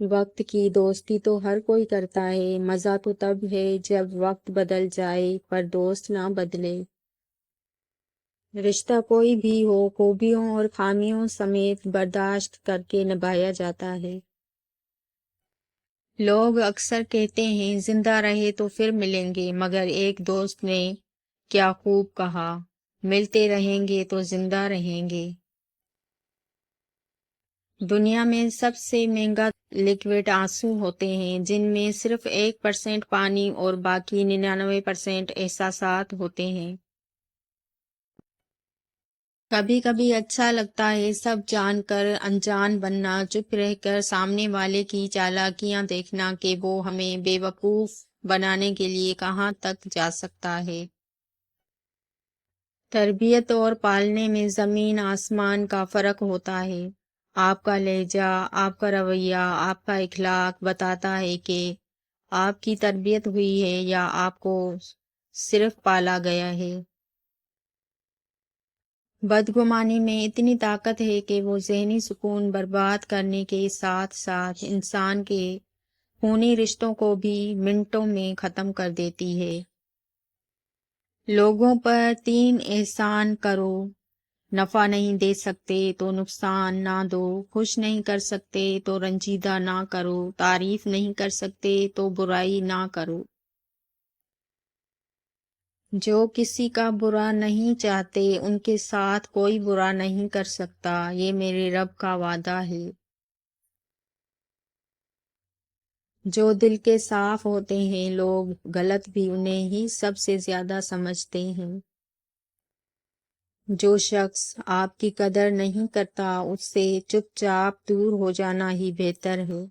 وقت کی دوستی تو ہر کوئی کرتا ہے، مزہ تو تب ہے جب وقت بدل جائے پر دوست نہ بدلے۔ رشتہ کوئی بھی ہو، خوبیوں اور خامیوں سمیت برداشت کر کے نبھایا جاتا ہے۔ لوگ اکثر کہتے ہیں زندہ رہے تو پھر ملیں گے، مگر ایک دوست نے کیا خوب کہا، ملتے رہیں گے تو زندہ رہیں گے۔ دنیا میں سب سے مہنگا لیکوڈ آنسو ہوتے ہیں، جن میں صرف 1% پانی اور باقی 99% احساسات ہوتے ہیں۔ کبھی کبھی اچھا لگتا ہے سب جان کر انجان بننا، چپ رہ کر سامنے والے کی چالاکیاں دیکھنا کہ وہ ہمیں بے وقوف بنانے کے لیے کہاں تک جا سکتا ہے۔ تربیت اور پالنے میں زمین آسمان کا فرق ہوتا ہے۔ آپ کا لہجہ، آپ کا رویہ، آپ کا اخلاق بتاتا ہے کہ آپ کی تربیت ہوئی ہے یا آپ کو صرف پالا گیا ہے۔ بدگمانی میں اتنی طاقت ہے کہ وہ ذہنی سکون برباد کرنے کے ساتھ ساتھ انسان کے خونی رشتوں کو بھی منٹوں میں ختم کر دیتی ہے۔ لوگوں پر 3 احسان کرو، نفع نہیں دے سکتے تو نقصان نہ دو، خوش نہیں کر سکتے تو رنجیدہ نہ کرو، تعریف نہیں کر سکتے تو برائی نہ کرو۔ جو کسی کا برا نہیں چاہتے ان کے ساتھ کوئی برا نہیں کر سکتا، یہ میرے رب کا وعدہ ہے۔ جو دل کے صاف ہوتے ہیں لوگ غلط بھی انہیں ہی سب سے زیادہ سمجھتے ہیں۔ جو شخص آپ کی قدر نہیں کرتا اس سے چپ چاپ دور ہو جانا ہی بہتر ہے۔